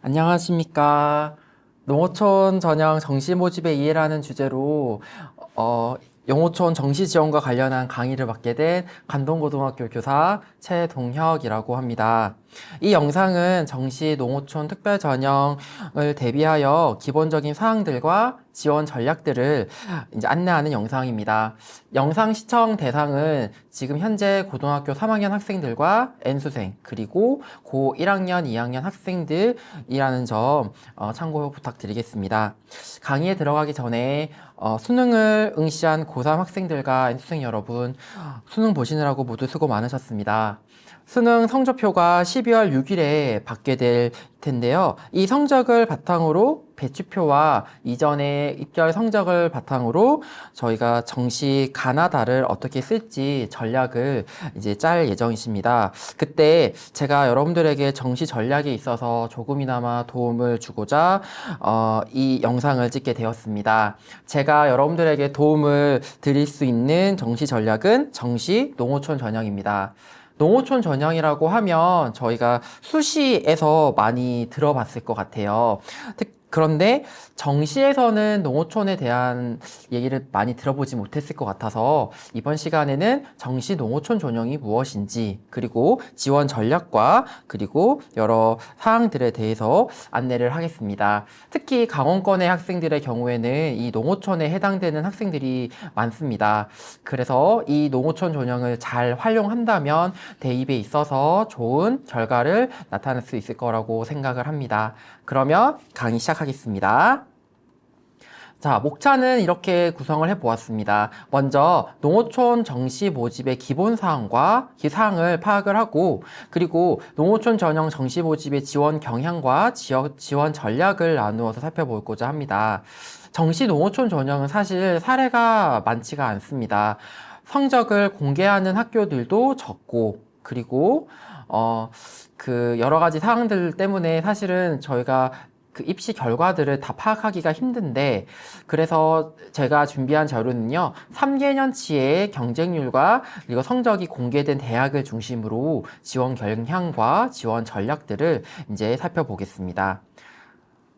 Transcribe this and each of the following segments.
안녕하십니까. 농어촌 전형 정시 모집의 이해라는 주제로 영어촌 정시 지원과 관련한 강의를 맡게 된 관동고등학교 교사 최동혁이라고 합니다. 이 영상은 정시 농어촌 특별 전형을 대비하여 기본적인 사항들과 지원 전략들을 이제 안내하는 영상입니다. 영상 시청 대상은 지금 현재 고등학교 3학년 학생들과 N수생 그리고 고 1학년, 2학년 학생들이라는 점 참고 부탁드리겠습니다. 강의에 들어가기 전에 수능을 응시한 고3 학생들과 N수생 여러분, 수능 보시느라고 모두 수고 많으셨습니다. 수능 성적표가 12월 6일에 받게 될 텐데요. 이 성적을 바탕으로 배치표와 이전의 입결 성적을 바탕으로 저희가 정시 가나다를 어떻게 쓸지 전략을 이제 짤 예정이십니다. 그때 제가 여러분들에게 정시 전략에 있어서 조금이나마 도움을 주고자 이 영상을 찍게 되었습니다. 제가 여러분들에게 도움을 드릴 수 있는 정시 전략은 정시 농어촌 전형입니다. 농어촌 전형이라고 하면 저희가 수시에서 많이 들어봤을 것 같아요. 그런데 정시에서는 농어촌에 대한 얘기를 많이 들어보지 못했을 것 같아서 이번 시간에는 정시 농어촌 전형이 무엇인지 그리고 지원 전략과 그리고 여러 사항들에 대해서 안내를 하겠습니다. 특히 강원권의 학생들의 경우에는 이 농어촌에 해당되는 학생들이 많습니다. 그래서 이 농어촌 전형을 잘 활용한다면 대입에 있어서 좋은 결과를 나타낼 수 있을 거라고 생각을 합니다. 그러면 강의 시작하겠습니다. 자, 목차는 이렇게 구성을 해보았습니다. 먼저 농어촌 정시 모집의 기본 사항과 사항을 파악을 하고 그리고 농어촌 전형 정시 모집의 지원 경향과 지원 전략을 나누어서 살펴보고자 합니다. 정시 농어촌 전형은 사실 사례가 많지가 않습니다. 성적을 공개하는 학교들도 적고 그리고 여러 가지 사항들 때문에 사실은 저희가 그 입시 결과들을 다 파악하기가 힘든데 그래서 제가 준비한 자료는요 3개년치의 경쟁률과 그리고 성적이 공개된 대학을 중심으로 지원 경향과 지원 전략들을 이제 살펴보겠습니다.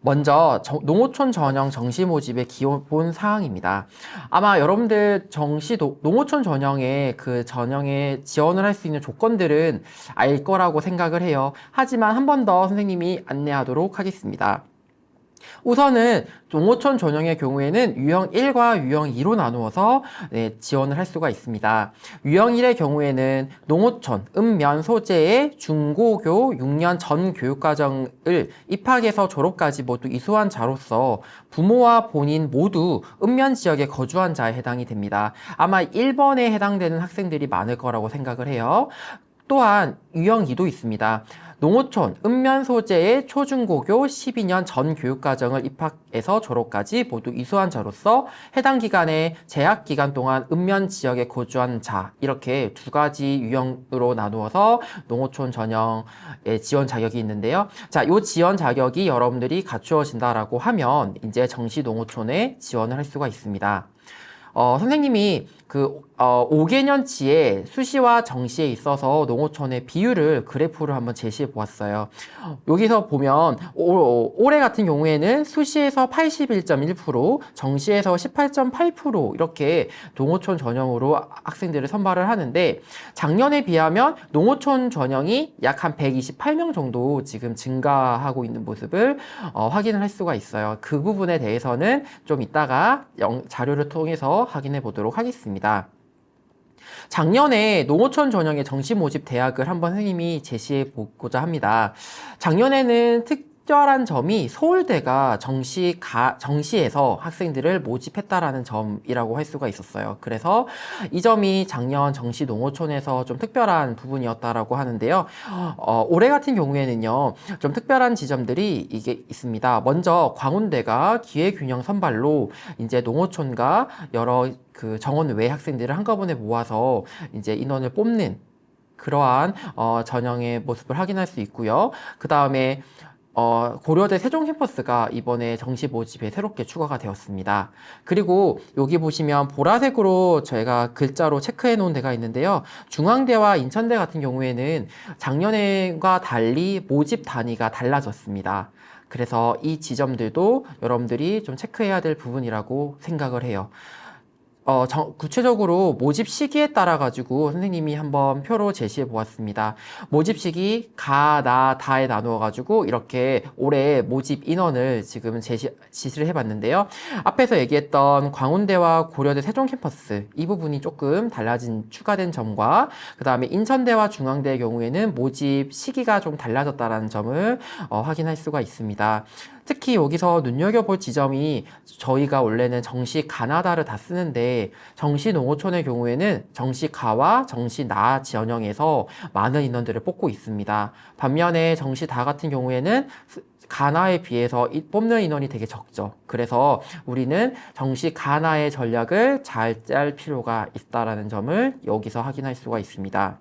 먼저 농어촌 전형 정시 모집의 기본 사항입니다. 아마 여러분들 농어촌 전형의 그 전형에 지원을 할 수 있는 조건들은 알 거라고 생각을 해요. 하지만 한 번 더 선생님이 안내하도록 하겠습니다. 우선은 농어촌 전형의 경우에는 유형 1과 유형 2로 나누어서 지원을 할 수가 있습니다. 유형 1의 경우에는 농어촌, 읍면 소재의 중고교 6년 전 교육과정을 입학에서 졸업까지 모두 이수한 자로서 부모와 본인 모두 읍면 지역에 거주한 자에 해당이 됩니다. 아마 1번에 해당되는 학생들이 많을 거라고 생각을 해요. 또한 유형 2도 있습니다. 농어촌, 읍면 소재의 초중고교 12년 전 교육과정을 입학해서 졸업까지 모두 이수한 자로서 해당 기간에 재학 기간 동안 읍면 지역에 거주한 자 이렇게 두 가지 유형으로 나누어서 농어촌 전형의 지원 자격이 있는데요. 자, 이 지원 자격이 여러분들이 갖추어진다라고 하면 이제 정시 농어촌에 지원을 할 수가 있습니다. 선생님이 5개년치의 수시와 정시에 있어서 농어촌의 비율을 그래프를 한번 제시해 보았어요. 여기서 보면 올해 같은 경우에는 수시에서 81.1%, 정시에서 18.8% 이렇게 농어촌 전형으로 학생들을 선발을 하는데 작년에 비하면 농어촌 전형이 약 한 128명 정도 지금 증가하고 있는 모습을 확인을 할 수가 있어요. 그 부분에 대해서는 좀 이따가 자료를 통해서 확인해 보도록 하겠습니다. 작년에 농어촌 전형의 정시 모집 대학을 한번 선생님이 제시해 보고자 합니다. 작년에는 특별한 점이 서울대가 정시에서 학생들을 모집했다라는 점이라고 할 수가 있었어요. 그래서 이 점이 작년 정시 농어촌에서 좀 특별한 부분이었다라고 하는데요. 올해 같은 경우에는요, 좀 특별한 지점들이 이게 있습니다. 먼저 광운대가 기회균형 선발로 이제 농어촌과 여러 그 정원 외 학생들을 한꺼번에 모아서 이제 인원을 뽑는 그러한 전형의 모습을 확인할 수 있고요. 그 다음에 고려대 세종 캠퍼스가 이번에 정시 모집에 새롭게 추가가 되었습니다. 그리고 여기 보시면 보라색으로 저희가 글자로 체크해 놓은 데가 있는데요. 중앙대와 인천대 같은 경우에는 작년과 달리 모집 단위가 달라졌습니다. 그래서 이 지점들도 여러분들이 좀 체크해야 될 부분이라고 생각을 해요. 구체적으로 모집 시기에 따라 가지고 선생님이 한번 표로 제시해 보았습니다. 모집 시기 가, 나, 다에 나누어 가지고 이렇게 올해 모집 인원을 지금 지시를 해봤는데요. 앞에서 얘기했던 광운대와 고려대 세종 캠퍼스 이 부분이 조금 추가된 점과 그 다음에 인천대와 중앙대의 경우에는 모집 시기가 좀 달라졌다는 점을 확인할 수가 있습니다. 특히 여기서 눈여겨볼 지점이 저희가 원래는 정시 가나다를 다 쓰는데 정시 농어촌의 경우에는 정시 가와 정시 나 전형에서 많은 인원들을 뽑고 있습니다. 반면에 정시 다 같은 경우에는 가나에 비해서 뽑는 인원이 되게 적죠. 그래서 우리는 정시 가나의 전략을 잘 짤 필요가 있다는 점을 여기서 확인할 수가 있습니다.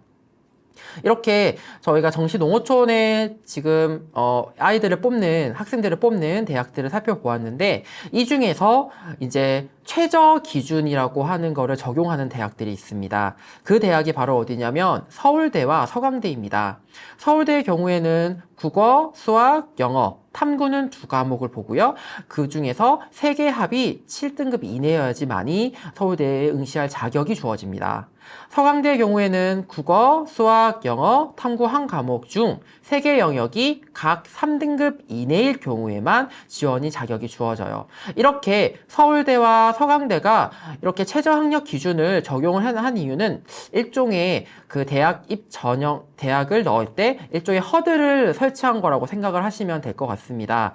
이렇게 저희가 정시 농어촌에 지금 아이들을 뽑는 학생들을 뽑는 대학들을 살펴보았는데 이 중에서 이제 최저 기준이라고 하는 거를 적용하는 대학들이 있습니다. 그 대학이 바로 어디냐면 서울대와 서강대입니다. 서울대의 경우에는 국어, 수학, 영어, 탐구는 2과목을 보고요. 그 중에서 3개 합이 7등급 이내여야지만이 서울대에 응시할 자격이 주어집니다. 서강대의 경우에는 국어, 수학, 영어, 탐구 1과목 중 3개 영역이 각 3등급 이내일 경우에만 지원이 자격이 주어져요. 이렇게 서울대와 서강대가 이렇게 최저 학력 기준을 적용을 한 이유는 일종의 그 대학 전형 대학을 넣을 때 일종의 허들을 설치한 거라고 생각을 하시면 될 것 같습니다.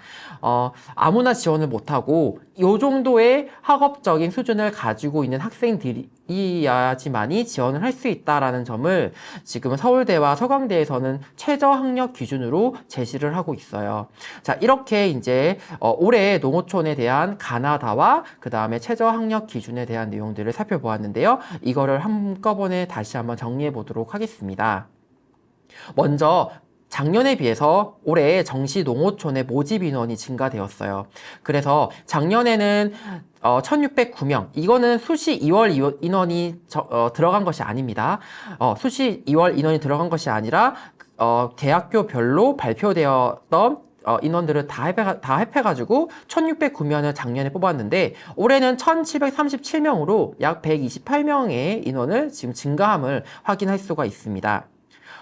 아무나 지원을 못하고 이 정도의 학업적인 수준을 가지고 있는 학생들이야지만이 지원을 할 수 있다라는 점을 지금 서울대와 서강대에서는 최저 학력 기준으로 제시를 하고 있어요. 자, 이렇게 이제 올해 농어촌에 대한 가나다와 그 다음에 최저 학력 기준에 대한 내용들을 살펴보았는데요. 이거를 한꺼번에 다시 한번 정리해 보도록 하겠습니다. 먼저 작년에 비해서 올해 정시 농어촌의 모집 인원이 증가되었어요. 그래서 작년에는 1609명, 이거는 수시 2월 인원이 들어간 것이 아닙니다. 수시 2월 인원이 들어간 것이 아니라 대학교별로 발표되었던 인원들을 다 합해가지고 1609명을 작년에 뽑았는데 올해는 1737명으로 약 128명의 인원을 지금 증가함을 확인할 수가 있습니다.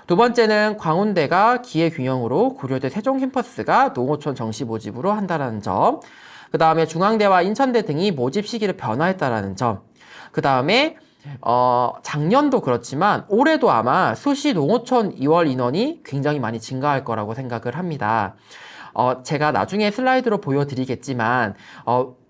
두 번째는 광운대가 기회균형으로 고려대 세종 캠퍼스가 농어촌 정시 모집으로 한다는 점, 그 다음에 중앙대와 인천대 등이 모집 시기를 변화했다는 점, 그 다음에 작년도 그렇지만 올해도 아마 수시 농어촌 2월 인원이 굉장히 많이 증가할 거라고 생각을 합니다. 제가 나중에 슬라이드로 보여드리겠지만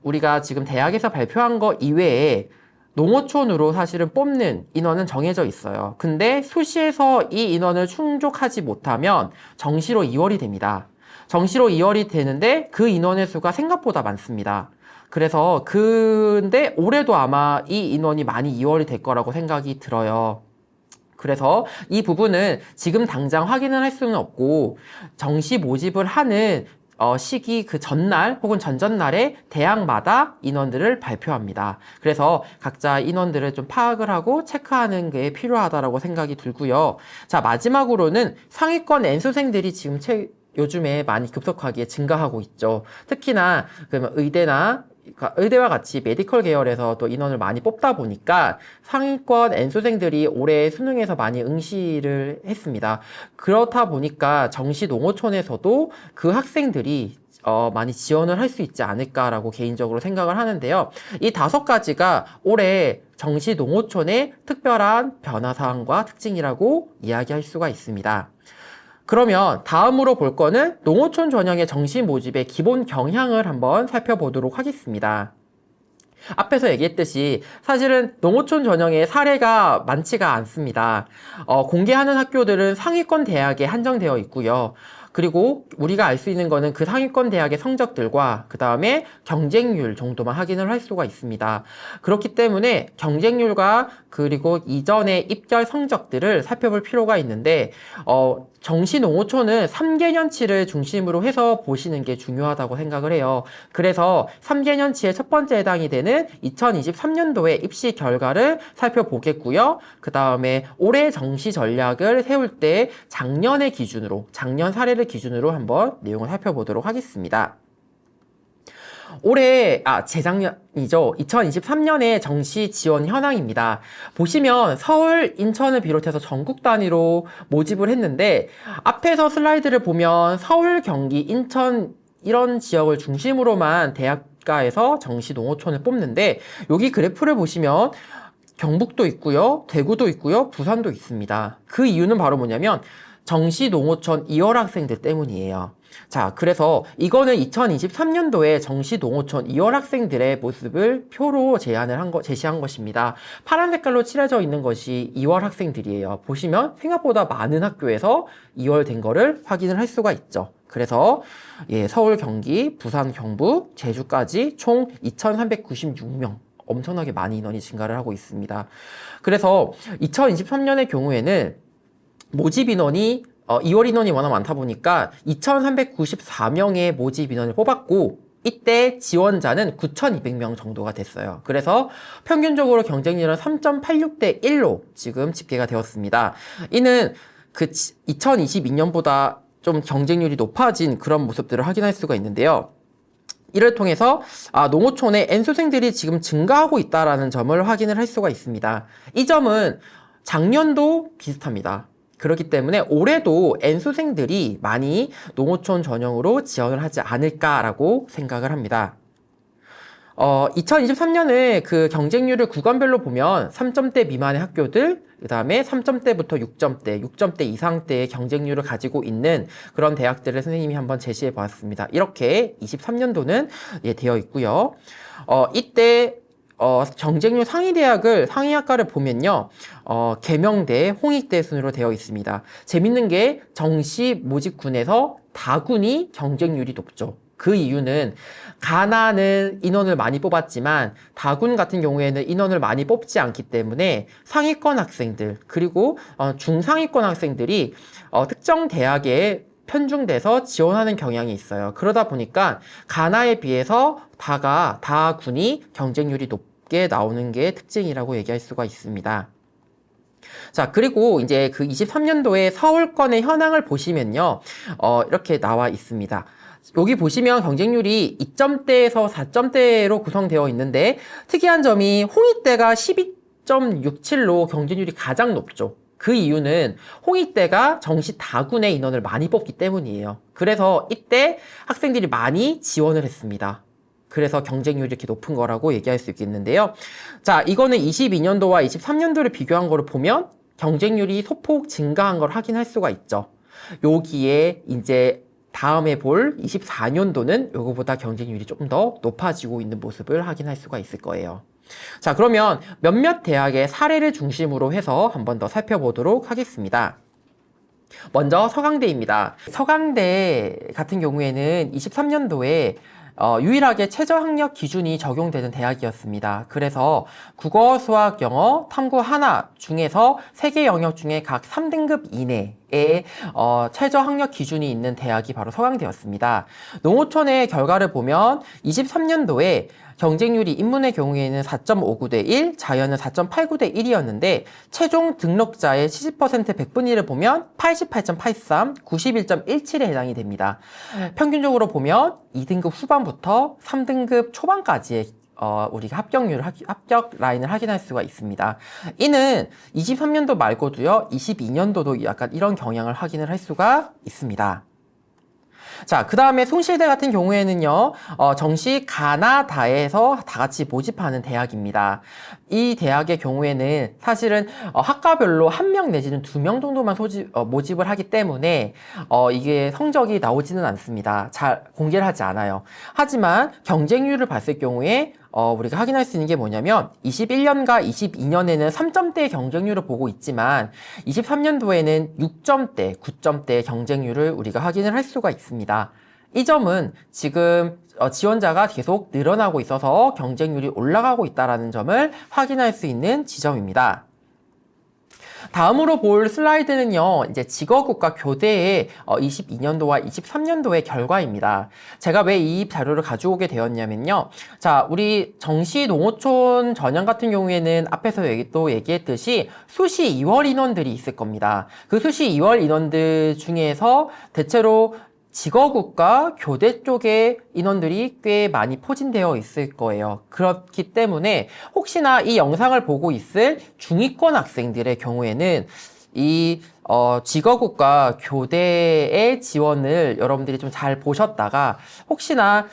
우리가 지금 대학에서 발표한 거 이외에 농어촌으로 사실은 뽑는 인원은 정해져 있어요. 근데 수시에서 이 인원을 충족하지 못하면 정시로 2월이 됩니다. 정시로 2월이 되는데 그 인원의 수가 생각보다 많습니다. 그래서 근데 올해도 아마 이 인원이 많이 2월이 될 거라고 생각이 들어요. 그래서 이 부분은 지금 당장 확인을 할 수는 없고 정시 모집을 하는 시기 그 전날 혹은 전전날에 대학마다 인원들을 발표합니다. 그래서 각자 인원들을 좀 파악을 하고 체크하는 게 필요하다고 생각이 들고요. 자, 마지막으로는 상위권 N수생들이 지금 요즘에 많이 급속하게 증가하고 있죠. 특히나 의대와 같이 메디컬 계열에서 또 인원을 많이 뽑다 보니까 상위권 N수생들이 올해 수능에서 많이 응시를 했습니다. 그렇다 보니까 정시 농어촌에서도 그 학생들이 많이 지원을 할 수 있지 않을까라고 개인적으로 생각을 하는데요. 이 5가지가 올해 정시 농어촌의 특별한 변화사항과 특징이라고 이야기할 수가 있습니다. 그러면 다음으로 볼 거는 농어촌 전형의 정시 모집의 기본 경향을 한번 살펴보도록 하겠습니다. 앞에서 얘기했듯이 사실은 농어촌 전형의 사례가 많지가 않습니다. 공개하는 학교들은 상위권 대학에 한정되어 있고요. 그리고 우리가 알 수 있는 거는 그 상위권 대학의 성적들과 그 다음에 경쟁률 정도만 확인을 할 수가 있습니다. 그렇기 때문에 경쟁률과 그리고 이전의 입결 성적들을 살펴볼 필요가 있는데 정시 농어촌은 3개년치를 중심으로 해서 보시는 게 중요하다고 생각을 해요. 그래서 3개년치의 첫 번째 해당이 되는 2023년도의 입시 결과를 살펴보겠고요. 그 다음에 올해 정시 전략을 세울 때 작년의 기준으로 작년 사례를 서울대 기준으로 한번 내용을 살펴보도록 하겠습니다. 재작년이죠. 2023년의 정시 지원 현황입니다. 보시면 서울, 인천을 비롯해서 전국 단위로 모집을 했는데 앞에서 슬라이드를 보면 서울, 경기, 인천 이런 지역을 중심으로만 대학가에서 정시 농어촌을 뽑는데 여기 그래프를 보시면 경북도 있고요, 대구도 있고요, 부산도 있습니다. 그 이유는 바로 뭐냐면 정시 농어촌 2월 학생들 때문이에요. 자, 그래서 이거는 2023년도에 정시 농어촌 2월 학생들의 모습을 표로 제시한 것입니다. 파란 색깔로 칠해져 있는 것이 2월 학생들이에요. 보시면 생각보다 많은 학교에서 2월 된 거를 확인을 할 수가 있죠. 그래서 서울, 경기, 부산, 경북, 제주까지 총 2,396명. 엄청나게 많이 인원이 증가를 하고 있습니다. 그래서 2023년의 경우에는 모집 인원이 2월 인원이 워낙 많다 보니까 2,394명의 모집 인원을 뽑았고 이때 지원자는 9,200명 정도가 됐어요. 그래서 평균적으로 경쟁률은 3.86대 1로 지금 집계가 되었습니다. 이는 그 2022년보다 좀 경쟁률이 높아진 그런 모습들을 확인할 수가 있는데요. 이를 통해서 농어촌의 N수생들이 지금 증가하고 있다는 점을 확인을 할 수가 있습니다. 이 점은 작년도 비슷합니다. 그렇기 때문에 올해도 N수생들이 많이 농어촌 전형으로 지원을 하지 않을까라고 생각을 합니다. 2023년에 그 경쟁률을 구간별로 보면 3점대 미만의 학교들, 그 다음에 3점대부터 6점대, 6점대 이상대의 경쟁률을 가지고 있는 그런 대학들을 선생님이 한번 제시해 보았습니다. 이렇게 23년도는 되어 있고요. 이때 경쟁률 상위 대학을, 상위 학과를 보면요. 계명대, 홍익대 순으로 되어 있습니다. 재밌는 게 정시 모집군에서 다군이 경쟁률이 높죠. 그 이유는 가나는 인원을 많이 뽑았지만 다군 같은 경우에는 인원을 많이 뽑지 않기 때문에 상위권 학생들 그리고 중상위권 학생들이 특정 대학에 편중돼서 지원하는 경향이 있어요. 그러다 보니까 가나에 비해서 다군이 경쟁률이 높게 나오는 게 특징이라고 얘기할 수가 있습니다. 자, 그리고 이제 그 23년도에 서울권의 현황을 보시면요. 이렇게 나와 있습니다. 여기 보시면 경쟁률이 2점대에서 4점대로 구성되어 있는데 특이한 점이 홍익대가 12.67로 경쟁률이 가장 높죠. 그 이유는 홍익대가 정시 다군의 인원을 많이 뽑기 때문이에요. 그래서 이때 학생들이 많이 지원을 했습니다. 그래서 경쟁률이 이렇게 높은 거라고 얘기할 수 있겠는데요. 자, 이거는 22년도와 23년도를 비교한 거를 보면 경쟁률이 소폭 증가한 걸 확인할 수가 있죠. 여기에 이제 다음에 볼 24년도는 요거보다 경쟁률이 조금 더 높아지고 있는 모습을 확인할 수가 있을 거예요. 자, 그러면 몇몇 대학의 사례를 중심으로 해서 한 번 더 살펴보도록 하겠습니다. 먼저 서강대입니다. 서강대 같은 경우에는 23년도에 유일하게 최저학력 기준이 적용되는 대학이었습니다. 그래서 국어, 수학, 영어, 탐구 하나 중에서 3개 영역 중에 각 3등급 이내에 최저학력 기준이 있는 대학이 바로 서강대였습니다. 농어촌의 결과를 보면 23년도에 경쟁률이 인문의 경우에는 4.59대 1, 자연은 4.89대 1이었는데 최종 등록자의 70% 100분위를 보면 88.83, 91.17에 해당이 됩니다. 평균적으로 보면 2등급 후반부터 3등급 초반까지의 우리가 합격 라인을 확인할 수가 있습니다. 이는 23년도 말고도요, 22년도도 약간 이런 경향을 확인을 할 수가 있습니다. 자, 그 다음에 숭실대 같은 경우에는요, 정시 가나다에서 다 같이 모집하는 대학입니다. 이 대학의 경우에는 사실은 학과별로 1명 내지는 2명 정도만 모집을 하기 때문에 이게 성적이 나오지는 않습니다. 잘 공개를 하지 않아요. 하지만 경쟁률을 봤을 경우에 우리가 확인할 수 있는 게 뭐냐면 21년과 22년에는 3점대의 경쟁률을 보고 있지만 23년도에는 6점대, 9점대의 경쟁률을 우리가 확인을 할 수가 있습니다. 이 점은 지금 지원자가 계속 늘어나고 있어서 경쟁률이 올라가고 있다는 점을 확인할 수 있는 지점입니다. 다음으로 볼 슬라이드는요, 이제 직업국가 교대의 22년도와 23년도의 결과입니다. 제가 왜 이 자료를 가져오게 되었냐면요. 자, 우리 정시 농어촌 전형 같은 경우에는 앞에서 얘기했듯이 수시 2월 인원들이 있을 겁니다. 그 수시 2월 인원들 중에서 대체로 직어국과 교대 쪽의 인원들이 꽤 많이 포진되어 있을 거예요. 그렇기 때문에 혹시나 이 영상을 보고 있을 중위권 학생들의 경우에는 이 직어국과 교대의 지원을 여러분들이 좀 잘 보셨다가 혹시나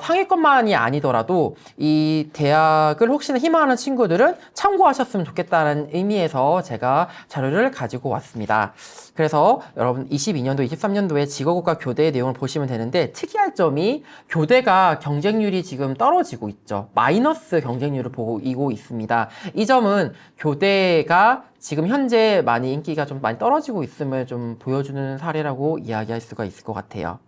상위권만이 아니더라도 이 대학을 혹시나 희망하는 친구들은 참고하셨으면 좋겠다는 의미에서 제가 자료를 가지고 왔습니다. 그래서 여러분 22년도, 23년도에 직어국과 교대의 내용을 보시면 되는데 특이할 점이 교대가 경쟁률이 지금 떨어지고 있죠. 마이너스 경쟁률을 보이고 있습니다. 이 점은 교대가 지금 현재 많이 인기가 좀 많이 떨어지고 있음을 좀 보여주는 사례라고 이야기할 수가 있을 것 같아요.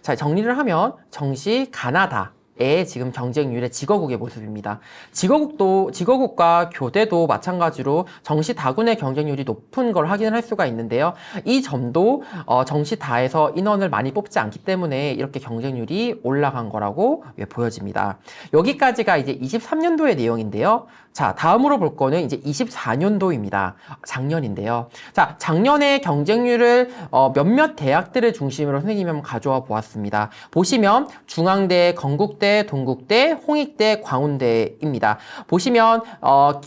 자, 정리를 하면 정시 가나다의 지금 경쟁률의 직어국의 모습입니다. 직어국과 교대도 마찬가지로 정시 다군의 경쟁률이 높은 걸 확인을 할 수가 있는데요. 이 점도 정시 다에서 인원을 많이 뽑지 않기 때문에 이렇게 경쟁률이 올라간 거라고 보여집니다. 여기까지가 이제 23년도의 내용인데요. 자, 다음으로 볼 거는 이제 24년도입니다. 작년인데요. 자, 작년에 경쟁률을 몇몇 대학들을 중심으로 선생님이 한번 가져와 보았습니다. 보시면 중앙대, 건국대, 동국대, 홍익대, 광운대입니다. 보시면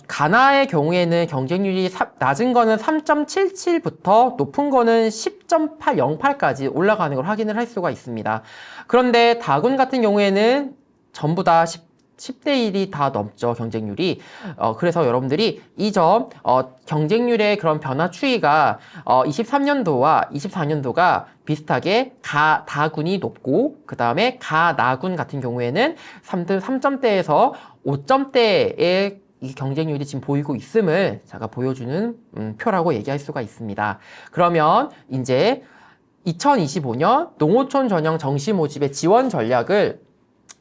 가나의 경우에는 경쟁률이 낮은 거는 3.77부터 높은 거는 10.808까지 올라가는 걸 확인을 할 수가 있습니다. 그런데 다군 같은 경우에는 전부 다 10대 1이 다 넘죠, 경쟁률이. 그래서 여러분들이 이 점, 경쟁률의 그런 변화 추이가 23년도와 24년도가 비슷하게 다군이 높고, 그 다음에 나군 같은 경우에는 3점대에서 5점대의 이 경쟁률이 지금 보이고 있음을 제가 보여주는 표라고 얘기할 수가 있습니다. 그러면 이제 2025년 농어촌 전형 정시 모집의 지원 전략을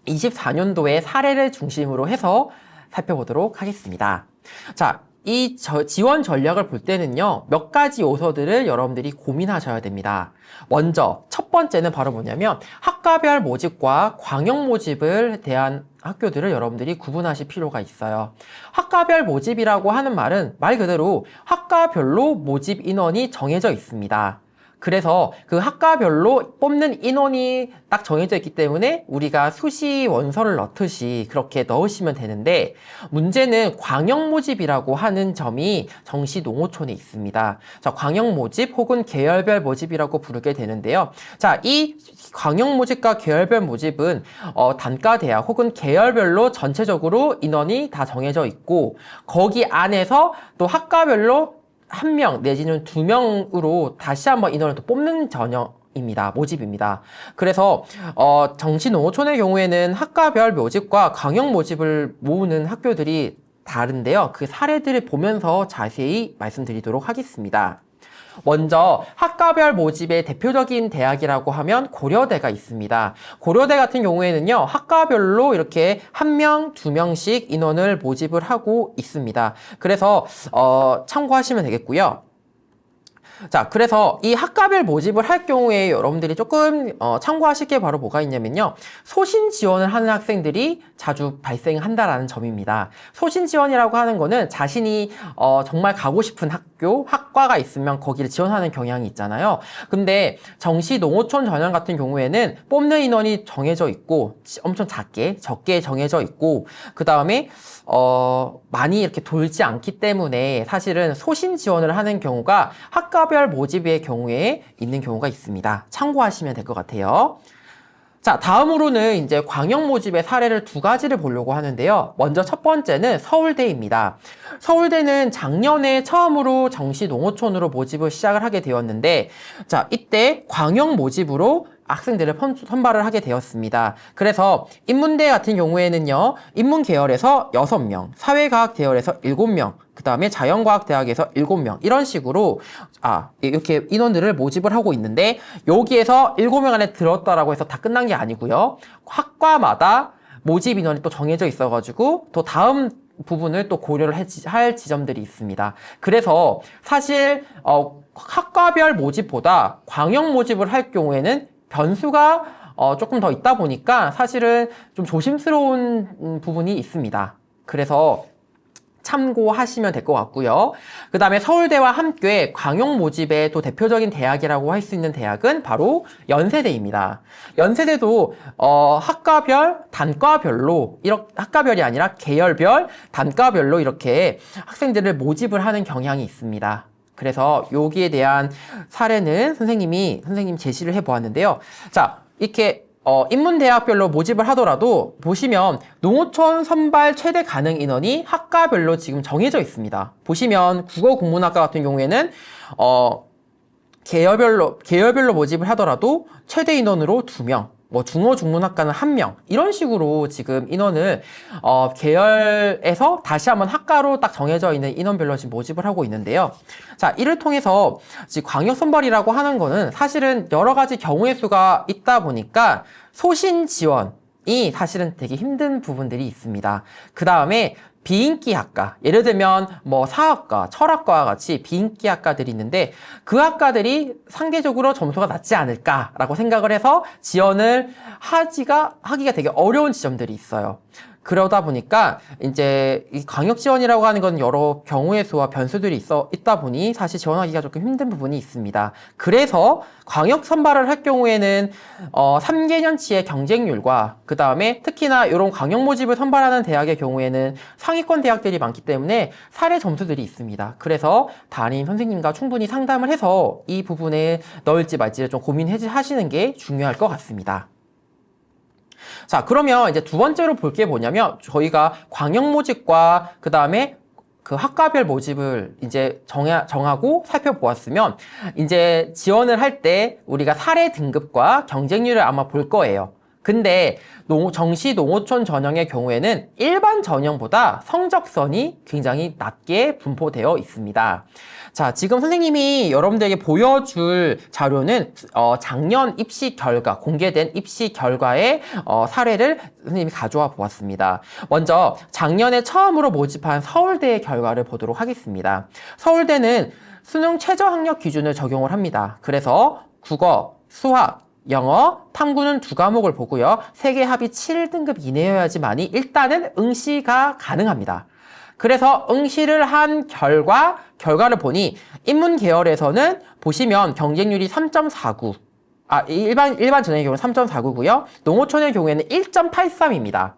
24년도의 사례를 중심으로 해서 살펴보도록 하겠습니다. 자, 이 지원 전략을 볼 때는요, 몇 가지 요소들을 여러분들이 고민하셔야 됩니다. 먼저 첫 번째는 바로 뭐냐면 학과별 모집과 광역 모집을 대한 학교들을 여러분들이 구분하실 필요가 있어요. 학과별 모집이라고 하는 말은 말 그대로 학과별로 모집 인원이 정해져 있습니다. 그래서 그 학과별로 뽑는 인원이 딱 정해져 있기 때문에 우리가 수시 원서를 넣듯이 그렇게 넣으시면 되는데, 문제는 광역 모집이라고 하는 점이 정시 농어촌에 있습니다. 자, 광역 모집 혹은 계열별 모집이라고 부르게 되는데요. 자, 이 광역 모집과 계열별 모집은 단과 대학 혹은 계열별로 전체적으로 인원이 다 정해져 있고, 거기 안에서 또 학과별로 1명 내지는 2명으로 다시 한번 인원을 또 뽑는 전형입니다. 모집입니다. 그래서 정시 농어촌의 경우에는 학과별 모집과 광역 모집을 모으는 학교들이 다른데요. 그 사례들을 보면서 자세히 말씀드리도록 하겠습니다. 먼저 학과별 모집의 대표적인 대학이라고 하면 고려대가 있습니다. 고려대 같은 경우에는요, 학과별로 이렇게 1명, 2명씩 인원을 모집을 하고 있습니다. 그래서 참고하시면 되겠고요. 자, 그래서 이 학과별 모집을 할 경우에 여러분들이 조금 참고하실 게 바로 뭐가 있냐면요, 소신 지원을 하는 학생들이 자주 발생한다라는 점입니다. 소신 지원이라고 하는 거는 자신이 정말 가고 싶은 학과가 있으면 거기를 지원하는 경향이 있잖아요. 근데 정시 농어촌 전형 같은 경우에는 뽑는 인원이 정해져 있고 엄청 적게 정해져 있고, 그 다음에 많이 이렇게 돌지 않기 때문에 사실은 소신 지원을 하는 경우가 학과별 모집의 경우에 있는 경우가 있습니다. 참고하시면 될 것 같아요. 자, 다음으로는 이제 광역 모집의 사례를 2가지를 보려고 하는데요. 먼저 첫 번째는 서울대입니다. 서울대는 작년에 처음으로 정시 농어촌으로 모집을 시작을 하게 되었는데, 자, 이때 광역 모집으로 학생들을 선발을 하게 되었습니다. 그래서 인문대 같은 경우에는요, 인문 계열에서 6명, 사회과학 계열에서 7명, 그 다음에 자연과학 대학에서 7명, 이런 식으로 이렇게 인원들을 모집을 하고 있는데, 여기에서 7명 안에 들었다라고 해서 다 끝난 게 아니고요. 학과마다 모집 인원이 또 정해져 있어가지고 또 다음 부분을 또 고려를 할 지점들이 있습니다. 그래서 사실 학과별 모집보다 광역 모집을 할 경우에는 변수가 조금 더 있다 보니까 사실은 좀 조심스러운 부분이 있습니다. 그래서 참고하시면 될 것 같고요. 그 다음에 서울대와 함께 광역 모집의 또 대표적인 대학이라고 할 수 있는 대학은 바로 연세대입니다. 연세대도 학과별, 단과별로 학과별이 아니라 계열별, 단과별로 이렇게 학생들을 모집을 하는 경향이 있습니다. 그래서 여기에 대한 사례는 선생님 제시를 해보았는데요. 자, 이렇게 인문대학별로 모집을 하더라도 보시면 농어촌 선발 최대 가능 인원이 학과별로 지금 정해져 있습니다. 보시면 국어국문학과 같은 경우에는 계열별로 모집을 하더라도 최대 인원으로 2명, 뭐 중어중문학과는 1명 이런 식으로 지금 인원을 계열에서 다시 한번 학과로 딱 정해져 있는 인원별로 지금 모집을 하고 있는데요. 자, 이를 통해서 지금 광역선발이라고 하는 거는 사실은 여러 가지 경우의 수가 있다 보니까 소신 지원이 사실은 되게 힘든 부분들이 있습니다. 그 다음에 비인기 학과, 예를 들면 뭐 사학과, 철학과와 같이 비인기 학과들이 있는데 그 학과들이 상대적으로 점수가 낮지 않을까라고 생각을 해서 지원을 하기가 되게 어려운 지점들이 있어요. 그러다 보니까 이제 이 광역 지원이라고 하는 건 여러 경우의 수와 변수들이 있다 보니 사실 지원하기가 조금 힘든 부분이 있습니다. 그래서 광역 선발을 할 경우에는 3개년치의 경쟁률과 그 다음에 특히나 이런 광역 모집을 선발하는 대학의 경우에는 상위권 대학들이 많기 때문에 사례 점수들이 있습니다. 그래서 담임 선생님과 충분히 상담을 해서 이 부분에 넣을지 말지를 좀 고민하시는 게 중요할 것 같습니다. 자, 그러면 이제 두 번째로 볼 게 뭐냐면 저희가 광역 모집과 그 다음에 그 학과별 모집을 이제 정하고 살펴보았으면 이제 지원을 할 때 우리가 사례 등급과 경쟁률을 아마 볼 거예요. 근데 정시 농어촌 전형의 경우에는 일반 전형보다 성적선이 굉장히 낮게 분포되어 있습니다. 자, 지금 선생님이 여러분들에게 보여줄 자료는 작년 입시 결과, 공개된 입시 결과의 사례를 선생님이 가져와 보았습니다. 먼저 작년에 처음으로 모집한 서울대의 결과를 보도록 하겠습니다. 서울대는 수능 최저학력 기준을 적용을 합니다. 그래서 국어, 수학, 영어, 탐구는 2과목을 보고요. 세계 합이 7등급 이내여야지만이 일단은 응시가 가능합니다. 그래서 응시를 한 결과를 보니 인문 계열에서는 보시면 경쟁률이 3.49. 일반 전형의 경우는 3.49고요. 농어촌의 경우에는 1.83입니다.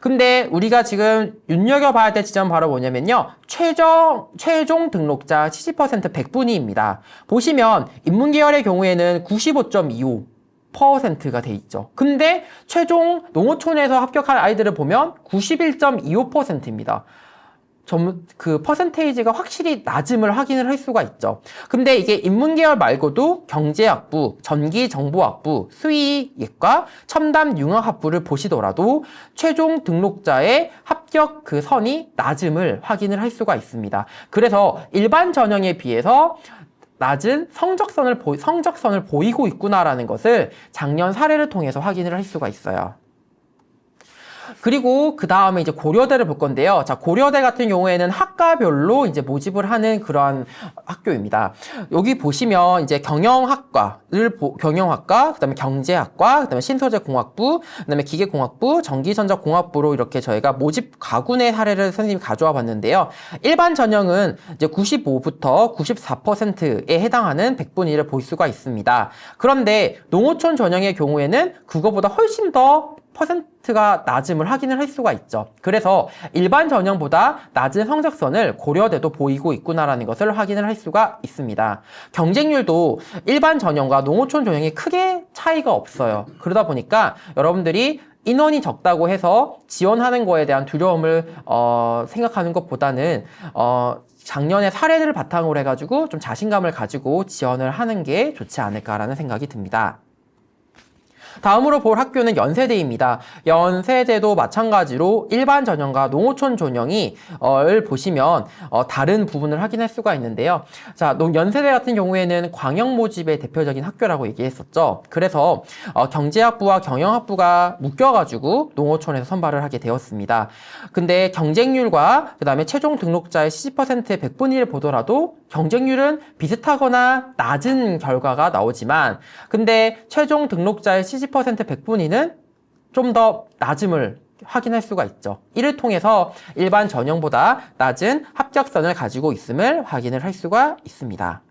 근데 우리가 지금 눈여겨봐야 될 지점은 바로 뭐냐면요. 최종 등록자 70% 100분위입니다. 보시면 인문계열의 경우에는 95.25%가 돼 있죠. 근데 최종 농어촌에서 합격한 아이들을 보면 91.25%입니다. 그 퍼센테이지가 확실히 낮음을 확인을 할 수가 있죠. 근데 이게 인문계열 말고도 경제학부, 전기정보학부, 수의예과, 첨단융합학부를 보시더라도 최종 등록자의 합격 그 선이 낮음을 확인을 할 수가 있습니다. 그래서 일반 전형에 비해서 낮은 성적선을 보이고 있구나라는 것을 작년 사례를 통해서 확인을 할 수가 있어요. 그리고 그 다음에 이제 고려대를 볼 건데요. 자, 고려대 같은 경우에는 학과별로 이제 모집을 하는 그러한 학교입니다. 여기 보시면 이제 경영학과, 그 다음에 경제학과, 그 다음에 신소재공학부, 그 다음에 기계공학부, 전기전자공학부로 이렇게 저희가 모집 가군의 사례를 선생님이 가져와 봤는데요. 일반 전형은 이제 95부터 94%에 해당하는 100분위를 볼 수가 있습니다. 그런데 농어촌 전형의 경우에는 그거보다 훨씬 더 퍼센트가 낮음을 확인을 할 수가 있죠. 그래서 일반 전형보다 낮은 성적선을 고려대도 보이고 있구나라는 것을 확인을 할 수가 있습니다. 경쟁률도 일반 전형과 농어촌 전형이 크게 차이가 없어요. 그러다 보니까 여러분들이 인원이 적다고 해서 지원하는 거에 대한 두려움을 생각하는 것보다는 작년의 사례를 바탕으로 해가지고 좀 자신감을 가지고 지원을 하는 게 좋지 않을까라는 생각이 듭니다. 다음으로 볼 학교는 연세대입니다. 연세대도 마찬가지로 일반 전형과 농어촌 전형이 을 보시면 다른 부분을 확인할 수가 있는데요. 자, 연세대 같은 경우에는 광역 모집의 대표적인 학교라고 얘기했었죠. 그래서 경제학부와 경영학부가 묶여가지고 농어촌에서 선발을 하게 되었습니다. 근데 경쟁률과 그 다음에 최종 등록자의 70%의 100분위를 보더라도 경쟁률은 비슷하거나 낮은 결과가 나오지만 근데 최종 등록자의 70% 100분위는 좀 더 낮음을 확인할 수가 있죠. 이를 통해서 일반 전형보다 낮은 합격선을 가지고 있음을 확인을 할 수가 있습니다.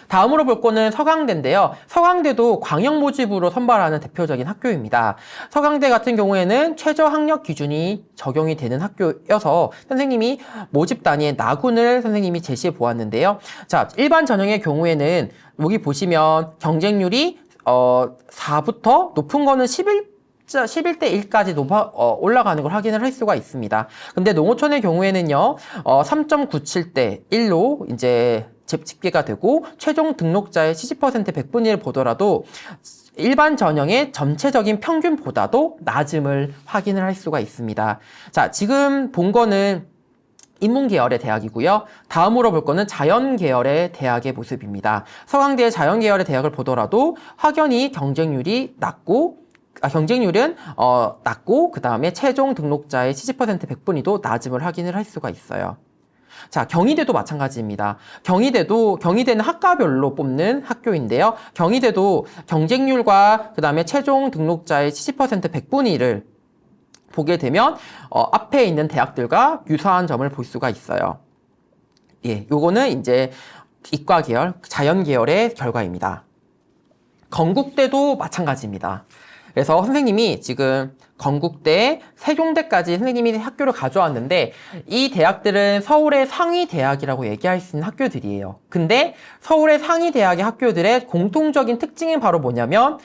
다음으로 볼 거는 서강대인데요. 서강대도 광역 모집으로 선발하는 대표적인 학교입니다. 서강대 같은 경우에는 최저 학력 기준이 적용이 되는 학교여서 선생님이 모집 단위의 나군을 선생님이 제시해 보았는데요. 자, 일반 전형의 경우에는 여기 보시면 경쟁률이 4부터 높은 거는 11대 1까지 올라가는 걸 확인을 할 수가 있습니다. 근데 농어촌의 경우에는요, 3.97대 1로 이제 집계가 되고, 최종 등록자의 70% 100분위를 보더라도 일반 전형의 전체적인 평균보다도 낮음을 확인을 할 수가 있습니다. 자, 지금 본 거는 인문 계열의 대학이고요. 다음으로 볼 거는 자연 계열의 대학의 모습입니다. 서강대의 자연 계열의 대학을 보더라도 확연히 경쟁률은 낮고 그 다음에 최종 등록자의 70% 100분위도 낮음을 확인을 할 수가 있어요. 자, 경희대도 마찬가지입니다. 경희대는 학과별로 뽑는 학교인데요. 경희대도 경쟁률과 그 다음에 최종 등록자의 70% 100분위를 보게 되면 앞에 있는 대학들과 유사한 점을 볼 수가 있어요. 예, 요거는 이제 이과 계열, 자연 계열의 결과입니다. 건국대도 마찬가지입니다. 그래서 선생님이 지금 건국대, 세종대까지 선생님이 학교를 가져왔는데 이 대학들은 서울의 상위 대학이라고 얘기할 수 있는 학교들이에요. 근데 서울의 상위 대학의 학교들의 공통적인 특징은 바로 뭐냐면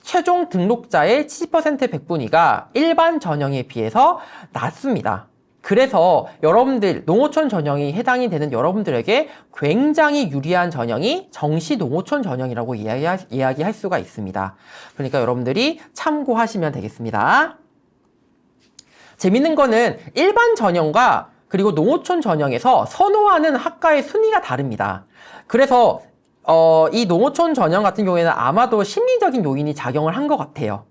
최종 등록자의 70% 100분위가 일반 전형에 비해서 낮습니다. 그래서 여러분들 농어촌 전형이 해당이 되는 여러분들에게 굉장히 유리한 전형이 정시 농어촌 전형이라고 이야기할 수가 있습니다. 그러니까 여러분들이 참고하시면 되겠습니다. 재밌는 거는 일반 전형과 그리고 농어촌 전형에서 선호하는 학과의 순위가 다릅니다. 그래서 이 농어촌 전형 같은 경우에는 아마도 심리적인 요인이 작용을 한 것 같아요.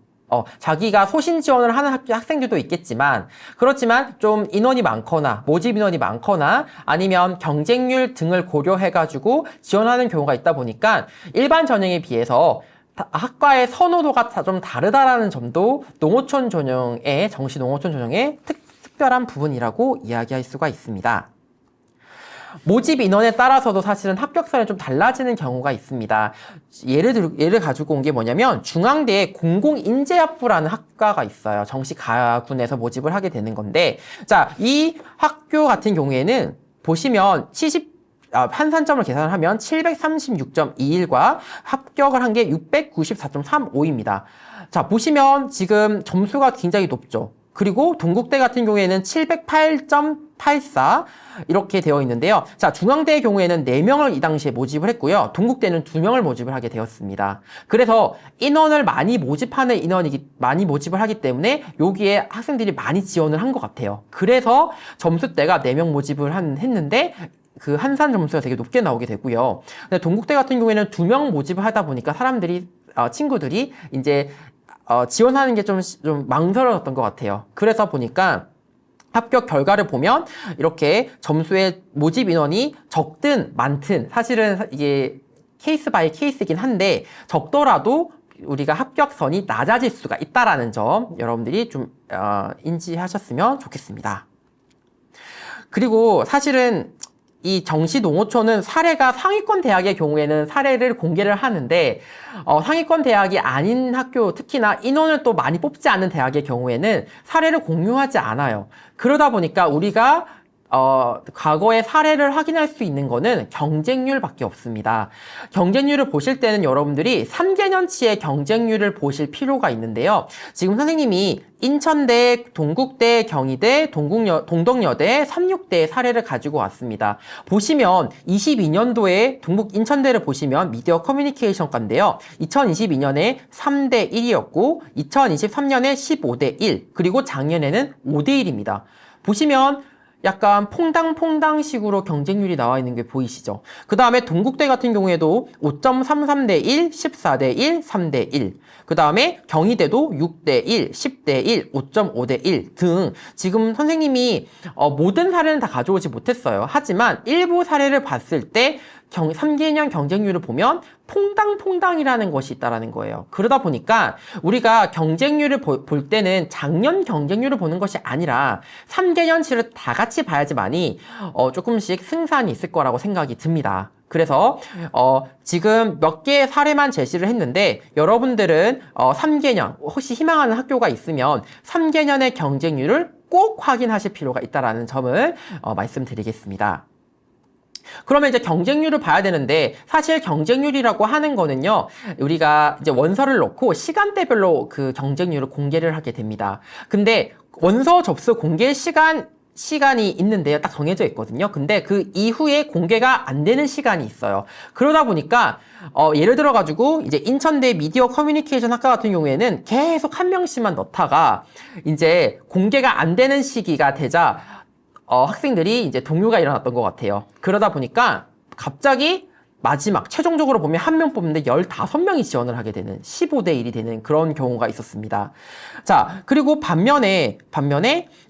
자기가 소신 지원을 하는 학생들도 있겠지만 그렇지만 좀 인원이 많거나 모집 인원이 많거나 아니면 경쟁률 등을 고려해가지고 지원하는 경우가 있다 보니까 일반 전형에 비해서 학과의 선호도가 좀 다르다라는 점도 농어촌 전형의 정시 농어촌 전형의 특별한 부분이라고 이야기할 수가 있습니다. 모집 인원에 따라서도 사실은 합격선이 좀 달라지는 경우가 있습니다. 예를 가지고 온 게 뭐냐면 중앙대에 공공인재학부라는 학과가 있어요. 정시 가군에서 모집을 하게 되는 건데 자, 이 학교 같은 경우에는 보시면 환산점을 계산하면 736.21과 합격을 한 게 694.35입니다. 자, 보시면 지금 점수가 굉장히 높죠. 그리고 동국대 같은 경우에는 708.84 이렇게 되어 있는데요. 자, 중앙대의 경우에는 4명을 이 당시에 모집을 했고요. 동국대는 2명을 모집을 하게 되었습니다. 그래서 인원을 많이 모집을 하기 때문에 여기에 학생들이 많이 지원을 한 것 같아요. 그래서 점수대가 4명 모집을 했는데 그 한산 점수가 되게 높게 나오게 되고요. 근데 동국대 같은 경우에는 2명 모집을 하다 보니까 친구들이 이제 지원하는 게 좀 망설여졌던 것 같아요. 그래서 보니까 합격 결과를 보면 이렇게 점수의 모집 인원이 적든 많든 사실은 이게 케이스 바이 케이스이긴 한데 적더라도 우리가 합격선이 낮아질 수가 있다라는 점 여러분들이 좀 인지하셨으면 좋겠습니다. 그리고 사실은 이 정시 농어촌은 사례가 상위권 대학의 경우에는 사례를 공개를 하는데 상위권 대학이 아닌 학교 특히나 인원을 또 많이 뽑지 않는 대학의 경우에는 사례를 공유하지 않아요. 그러다 보니까 우리가 과거의 사례를 확인할 수 있는 거는 경쟁률밖에 없습니다. 경쟁률을 보실 때는 여러분들이 3개년치의 경쟁률을 보실 필요가 있는데요. 지금 선생님이 인천대, 동국대, 경희대, 동덕여대, 삼육대의 사례를 가지고 왔습니다. 보시면 22년도에 동국 인천대를 보시면 미디어 커뮤니케이션과인데요. 2022년에 3대 1이었고 2023년에 15대 1, 그리고 작년에는 5대 1입니다. 보시면 약간 퐁당퐁당식으로 경쟁률이 나와 있는 게 보이시죠? 그 다음에 동국대 같은 경우에도 5.33대 1, 14대 1, 3대 1. 그 다음에 경희대도 6대 1, 10대 1, 5.5대 1 등 지금 선생님이 모든 사례는 다 가져오지 못했어요. 하지만 일부 사례를 봤을 때 3개년 경쟁률을 보면 퐁당퐁당이라는 것이 있다는 거예요. 그러다 보니까 우리가 경쟁률을 볼 때는 작년 경쟁률을 보는 것이 아니라 3개년치를 다 같이 봐야지만이 조금씩 승산이 있을 거라고 생각이 듭니다. 그래서 지금 몇 개의 사례만 제시를 했는데 여러분들은 3개년 혹시 희망하는 학교가 있으면 3개년의 경쟁률을 꼭 확인하실 필요가 있다는 점을 말씀드리겠습니다. 그러면 이제 경쟁률을 봐야 되는데 사실 경쟁률이라고 하는 거는요, 우리가 이제 원서를 넣고 시간대별로 그 경쟁률을 공개를 하게 됩니다. 근데 원서 접수 공개 시간이 있는데요. 딱 정해져 있거든요. 근데 그 이후에 공개가 안 되는 시간이 있어요. 그러다 보니까 예를 들어 가지고 이제 인천대 미디어 커뮤니케이션 학과 같은 경우에는 계속 한 명씩만 넣다가 이제 공개가 안 되는 시기가 되자 학생들이 이제 동요가 일어났던 것 같아요. 그러다 보니까 갑자기 마지막 최종적으로 보면 한 명 뽑는데 15명이 지원을 하게 되는 15대 1이 되는 그런 경우가 있었습니다. 자, 그리고 반면에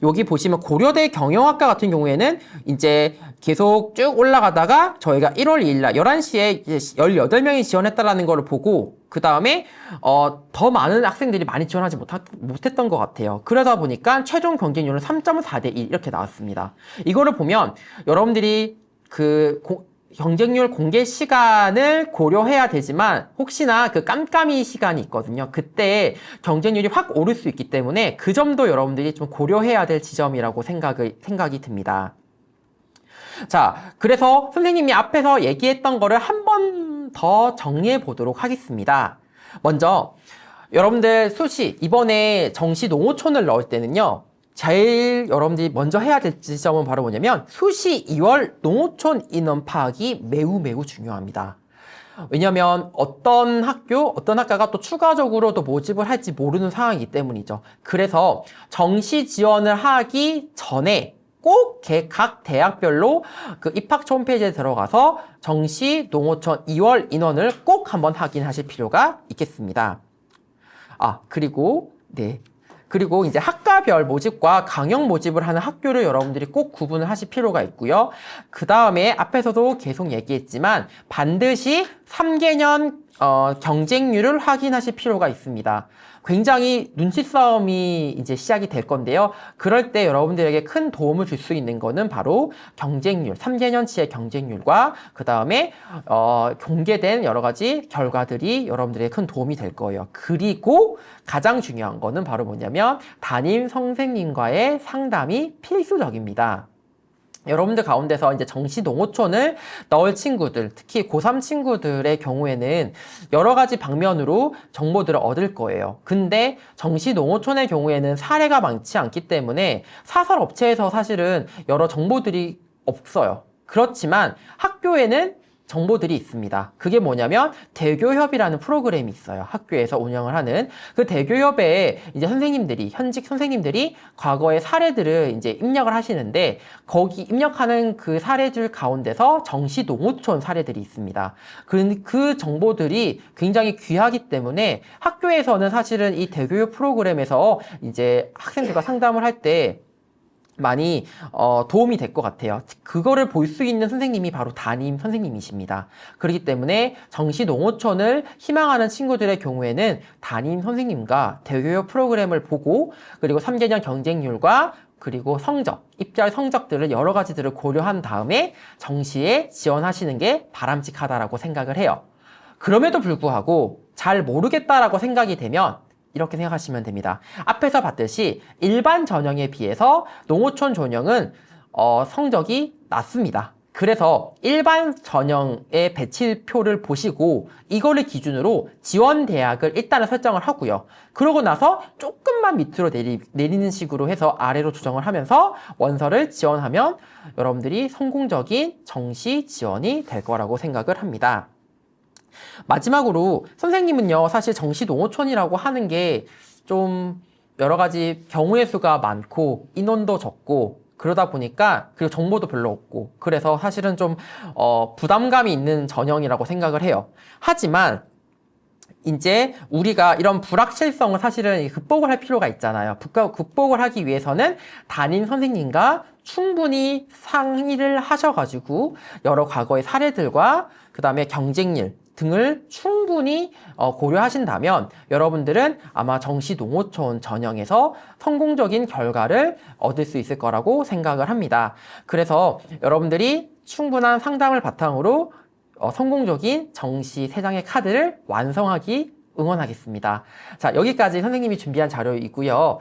여기 보시면 고려대 경영학과 같은 경우에는 이제 계속 쭉 올라가다가 저희가 1월 2일 날 11시에 18명이 지원했다라는 걸 보고 그 다음에 더 많은 학생들이 많이 지원하지 못했던 것 같아요. 그러다 보니까 최종 경쟁률은 3.4대 1 이렇게 나왔습니다. 이거를 보면 여러분들이 경쟁률 공개 시간을 고려해야 되지만 혹시나 그 깜깜이 시간이 있거든요. 그때 경쟁률이 확 오를 수 있기 때문에 그 점도 여러분들이 좀 고려해야 될 지점이라고 생각이 듭니다. 자, 그래서 선생님이 앞에서 얘기했던 거를 한 번 더 정리해 보도록 하겠습니다. 먼저 여러분들 수시 이번에 정시 농어촌을 넣을 때는요, 제일 여러분들이 먼저 해야 될 지점은 바로 뭐냐면 수시 2월 농어촌 인원 파악이 매우 중요합니다. 왜냐면 어떤 학과가 또 추가적으로 또 모집을 할지 모르는 상황이기 때문이죠. 그래서 정시 지원을 하기 전에 꼭 각 대학별로 그 입학처 홈페이지에 들어가서 정시 농어촌 2월 인원을 꼭 한번 확인하실 필요가 있겠습니다. 그리고 이제 학과별 모집과 강형 모집을 하는 학교를 여러분들이 꼭 구분을 하실 필요가 있고요. 그 다음에 앞에서도 계속 얘기했지만 반드시 3개년 경쟁률을 확인하실 필요가 있습니다. 굉장히 눈치 싸움이 이제 시작이 될 건데요. 그럴 때 여러분들에게 큰 도움을 줄 수 있는 거는 바로 경쟁률, 3개년치의 경쟁률과 그 다음에 공개된 여러 가지 결과들이 여러분들에게 큰 도움이 될 거예요. 그리고 가장 중요한 거는 바로 뭐냐면 담임 선생님과의 상담이 필수적입니다. 여러분들 가운데서 이제 정시 농어촌을 넣을 친구들, 특히 고3 친구들의 경우에는 여러 가지 방면으로 정보들을 얻을 거예요. 근데 정시 농어촌의 경우에는 사례가 많지 않기 때문에 사설 업체에서 사실은 여러 정보들이 없어요. 그렇지만 학교에는 정보들이 있습니다. 그게 뭐냐면 대교협이라는 프로그램이 있어요. 학교에서 운영을 하는 그 대교협에 이제 현직 선생님들이 과거의 사례들을 이제 입력을 하시는데 거기 입력하는 그 사례들 가운데서 정시 농어촌 사례들이 있습니다. 그 정보들이 굉장히 귀하기 때문에 학교에서는 사실은 이 대교협 프로그램에서 이제 학생들과 상담을 할 때 많이 도움이 될 것 같아요. 그거를 볼 수 있는 선생님이 바로 담임 선생님이십니다. 그렇기 때문에 정시 농어촌을 희망하는 친구들의 경우에는 담임 선생님과 대교육 프로그램을 보고 그리고 3개년 경쟁률과 그리고 입잘 성적들을 여러 가지들을 고려한 다음에 정시에 지원하시는 게 바람직하다라고 생각을 해요. 그럼에도 불구하고 잘 모르겠다라고 생각이 되면 이렇게 생각하시면 됩니다. 앞에서 봤듯이 일반 전형에 비해서 농어촌 전형은 성적이 낮습니다. 그래서 일반 전형의 배치표를 보시고 이거를 기준으로 지원 대학을 일단은 설정을 하고요. 그러고 나서 조금만 밑으로 내리는 식으로 해서 아래로 조정을 하면서 원서를 지원하면 여러분들이 성공적인 정시 지원이 될 거라고 생각을 합니다. 마지막으로 선생님은요, 사실 정시 농어촌이라고 하는 게 좀 여러 가지 경우의 수가 많고 인원도 적고 그러다 보니까 그리고 정보도 별로 없고 그래서 사실은 좀 부담감이 있는 전형이라고 생각을 해요. 하지만 이제 우리가 이런 불확실성을 사실은 극복을 할 필요가 있잖아요. 극복을 하기 위해서는 담임 선생님과 충분히 상의를 하셔가지고 여러 과거의 사례들과 그 다음에 경쟁률 등을 충분히 고려하신다면 여러분들은 아마 정시 농어촌 전형에서 성공적인 결과를 얻을 수 있을 거라고 생각을 합니다. 그래서 여러분들이 충분한 상담을 바탕으로 성공적인 정시 3장의 카드를 완성하기 응원하겠습니다. 자, 여기까지 선생님이 준비한 자료이고요.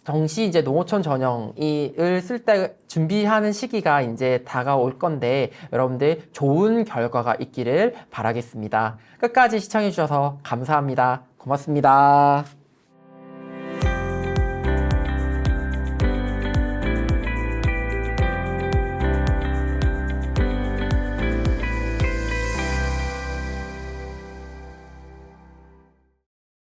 정시 이제 농어촌 전형을 쓸 때 준비하는 시기가 이제 다가올 건데 여러분들 좋은 결과가 있기를 바라겠습니다. 끝까지 시청해 주셔서 감사합니다. 고맙습니다.